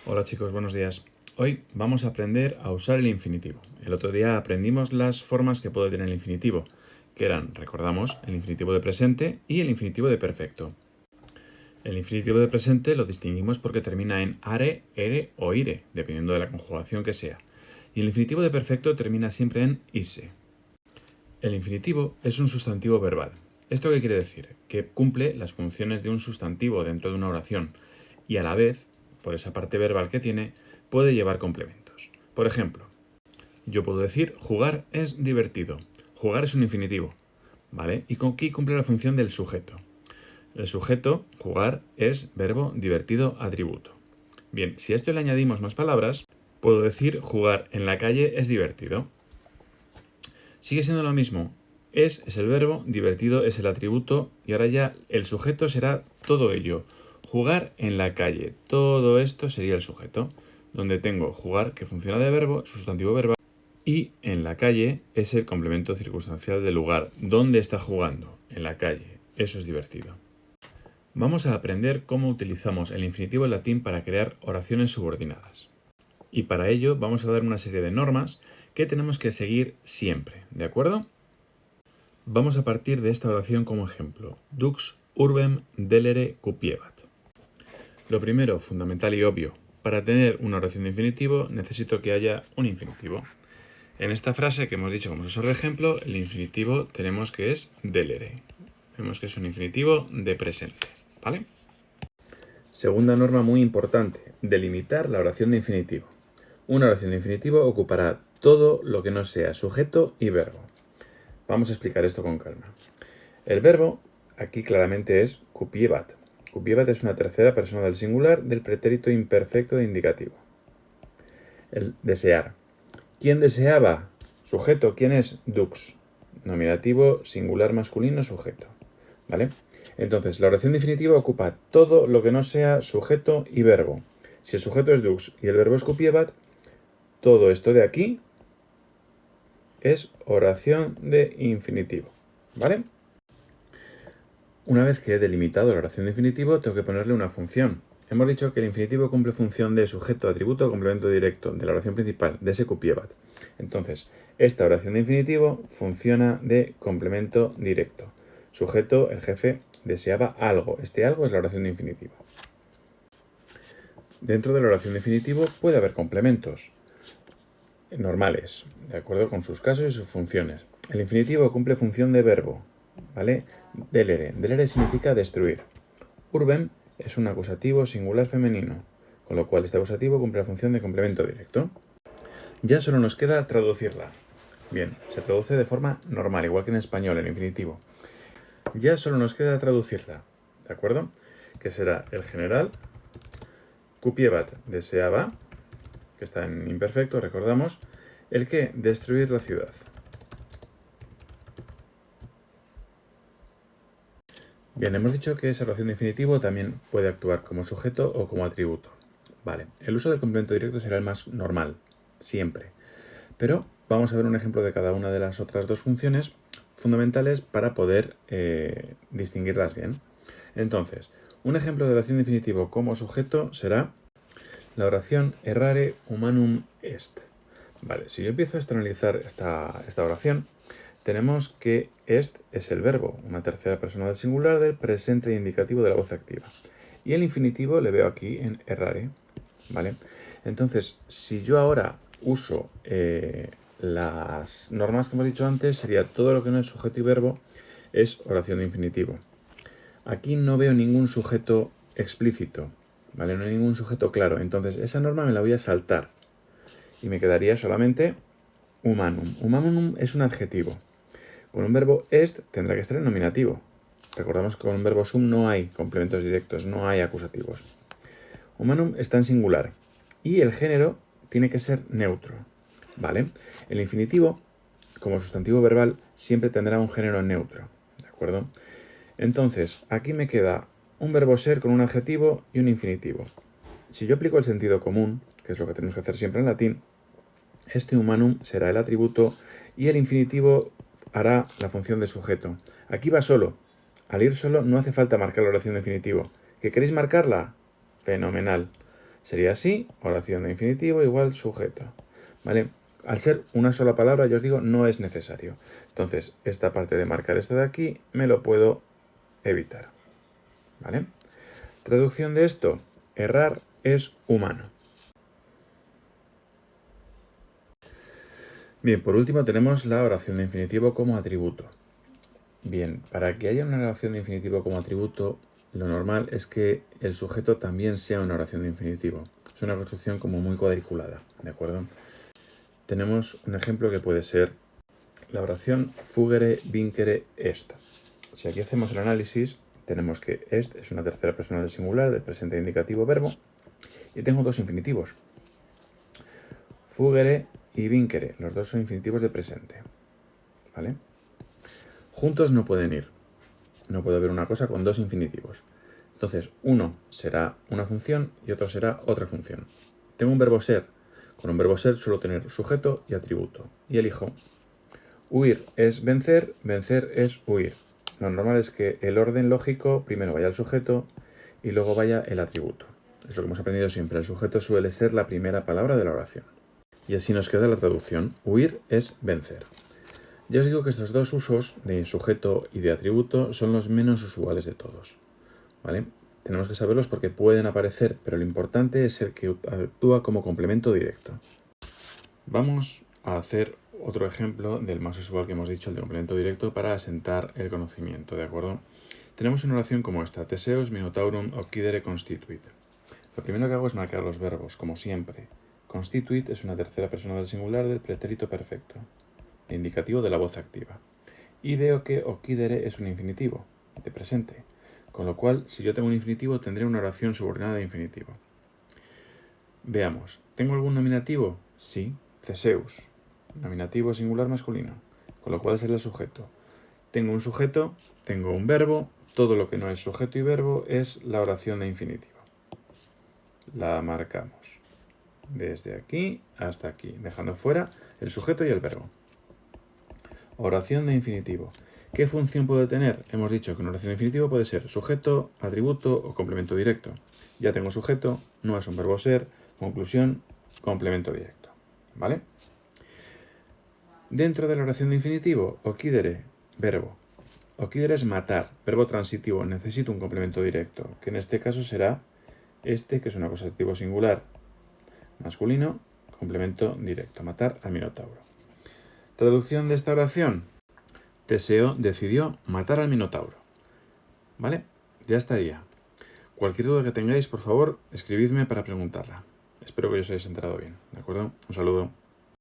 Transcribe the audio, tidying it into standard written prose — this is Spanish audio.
Hola chicos, buenos días. Hoy vamos a aprender a usar el infinitivo. El otro día aprendimos las formas que puede tener el infinitivo, que eran, recordamos, el infinitivo de presente y el infinitivo de perfecto. El infinitivo de presente lo distinguimos porque termina en are, ere o ire, dependiendo de la conjugación que sea. Y el infinitivo de perfecto termina siempre en ise. El infinitivo es un sustantivo verbal. ¿Esto qué quiere decir? Que cumple las funciones de un sustantivo dentro de una oración y a la vez, por esa parte verbal que tiene, puede llevar complementos. Por ejemplo, yo puedo decir jugar es divertido. Jugar es un infinitivo, ¿vale? Y aquí cumple la función del sujeto. El sujeto, jugar, es verbo divertido atributo. Bien, si a esto le añadimos más palabras, puedo decir jugar en la calle es divertido. Sigue siendo lo mismo. Es el verbo, divertido es el atributo y ahora ya el sujeto será todo ello. Jugar en la calle. Todo esto sería el sujeto, donde tengo jugar, que funciona de verbo, sustantivo verbal, y en la calle es el complemento circunstancial del lugar. ¿Dónde está jugando? En la calle. Eso es divertido. Vamos a aprender cómo utilizamos el infinitivo en latín para crear oraciones subordinadas. Y para ello vamos a dar una serie de normas que tenemos que seguir siempre, ¿de acuerdo? Vamos a partir de esta oración como ejemplo. Dux urbem delere cupiebat. Lo primero, fundamental y obvio, para tener una oración de infinitivo necesito que haya un infinitivo. En esta frase que hemos dicho como asesor de ejemplo, el infinitivo tenemos que es delere. Vemos que es un infinitivo de presente, ¿vale? Segunda norma muy importante, delimitar la oración de infinitivo. Una oración de infinitivo ocupará todo lo que no sea sujeto y verbo. Vamos a explicar esto con calma. El verbo aquí claramente es cupiebat. Cupiebat es una tercera persona del singular del pretérito imperfecto de indicativo. El desear. ¿Quién deseaba? Sujeto. ¿Quién es? Dux. Nominativo singular masculino sujeto. ¿Vale? Entonces, la oración definitiva ocupa todo lo que no sea sujeto y verbo. Si el sujeto es dux y el verbo es cupiebat, todo esto de aquí es oración de infinitivo. ¿Vale? Una vez que he delimitado la oración de infinitivo, tengo que ponerle una función. Hemos dicho que el infinitivo cumple función de sujeto, atributo o complemento directo de la oración principal, de ese cupiebat. Entonces, esta oración de infinitivo funciona de complemento directo. Sujeto, el jefe, deseaba algo. Este algo es la oración de infinitivo. Dentro de la oración de infinitivo puede haber complementos normales, de acuerdo con sus casos y sus funciones. El infinitivo cumple función de verbo, ¿vale? Delere. Delere significa destruir. Urbem es un acusativo singular femenino, con lo cual este acusativo cumple la función de complemento directo. Ya solo nos queda traducirla. Bien, se traduce de forma normal, igual que en español, en infinitivo. Ya solo nos queda traducirla, ¿de acuerdo? Que será el general, cupiebat, deseaba, que está en imperfecto, recordamos, el que destruir la ciudad. Bien, hemos dicho que esa oración de infinitivo también puede actuar como sujeto o como atributo. Vale, el uso del complemento directo será el más normal, siempre. Pero vamos a ver un ejemplo de cada una de las otras dos funciones fundamentales para poder distinguirlas bien. Entonces, un ejemplo de oración de infinitivo como sujeto será la oración errare humanum est. Vale, si yo empiezo a externalizar esta oración, tenemos que est es el verbo, una tercera persona del singular del presente indicativo de la voz activa. Y el infinitivo le veo aquí en errare, ¿vale? Entonces, si yo ahora uso las normas que hemos dicho antes, sería todo lo que no es sujeto y verbo es oración de infinitivo. Aquí no veo ningún sujeto explícito, ¿vale? No hay ningún sujeto claro. Entonces, esa norma me la voy a saltar y me quedaría solamente humanum. Humanum es un adjetivo. Con un verbo est tendrá que estar en nominativo. Recordamos que con un verbo sum no hay complementos directos, no hay acusativos. Humanum está en singular y el género tiene que ser neutro, ¿vale? El infinitivo, como sustantivo verbal, siempre tendrá un género neutro, ¿de acuerdo? Entonces, aquí me queda un verbo ser con un adjetivo y un infinitivo. Si yo aplico el sentido común, que es lo que tenemos que hacer siempre en latín, este humanum será el atributo y el infinitivo hará la función de sujeto. Aquí va solo. Al ir solo no hace falta marcar la oración de infinitivo. ¿Que queréis marcarla? Fenomenal. Sería así, oración de infinitivo igual sujeto. ¿Vale? Al ser una sola palabra, yo os digo, no es necesario. Entonces, esta parte de marcar esto de aquí me lo puedo evitar. ¿Vale? Traducción de esto, errar es humano. Bien, por último tenemos la oración de infinitivo como atributo. Bien, para que haya una oración de infinitivo como atributo, lo normal es que el sujeto también sea una oración de infinitivo. Es una construcción como muy cuadriculada, ¿de acuerdo? Tenemos un ejemplo que puede ser la oración fugere vincere est. Si aquí hacemos el análisis, tenemos que est es una tercera persona del singular del presente indicativo verbo y tengo dos infinitivos. Fugere y vincere, los dos son infinitivos de presente. ¿Vale? Juntos no pueden ir. No puede haber una cosa con dos infinitivos. Entonces, uno será una función y otro será otra función. Tengo un verbo ser. Con un verbo ser suelo tener sujeto y atributo. Y elijo. Huir es vencer, vencer es huir. Lo normal es que el orden lógico primero vaya el sujeto y luego vaya el atributo. Es lo que hemos aprendido siempre. El sujeto suele ser la primera palabra de la oración. Y así nos queda la traducción. Huir es vencer. Ya os digo que estos dos usos de sujeto y de atributo son los menos usuales de todos. ¿Vale? Tenemos que saberlos porque pueden aparecer, pero lo importante es el que actúa como complemento directo. Vamos a hacer otro ejemplo del más usual que hemos dicho, el de complemento directo, para asentar el conocimiento, ¿de acuerdo? Tenemos una oración como esta, Theseus minotaurum occidere constituit. Lo primero que hago es marcar los verbos, como siempre. Constituit es una tercera persona del singular del pretérito perfecto, indicativo de la voz activa. Y veo que occidere es un infinitivo, de presente. Con lo cual, si yo tengo un infinitivo, tendré una oración subordinada de infinitivo. Veamos, ¿tengo algún nominativo? Sí, Theseus, nominativo singular masculino, con lo cual será el sujeto. Tengo un sujeto, tengo un verbo, todo lo que no es sujeto y verbo es la oración de infinitivo. La marcamos desde aquí hasta aquí, dejando fuera el sujeto y el verbo. Oración de infinitivo. ¿Qué función puede tener? Hemos dicho que una oración de infinitivo puede ser sujeto, atributo o complemento directo. Ya tengo sujeto, no es un verbo ser, conclusión, complemento directo. ¿Vale? Dentro de la oración de infinitivo, occidere, verbo. Occidere es matar, verbo transitivo, necesito un complemento directo, que en este caso será este, que es un acusativo singular masculino, complemento directo, matar al minotauro. Traducción de esta oración. Teseo decidió matar al minotauro. ¿Vale? Ya estaría. Cualquier duda que tengáis, por favor, escribidme para preguntarla. Espero que os hayáis enterado bien. ¿De acuerdo? Un saludo.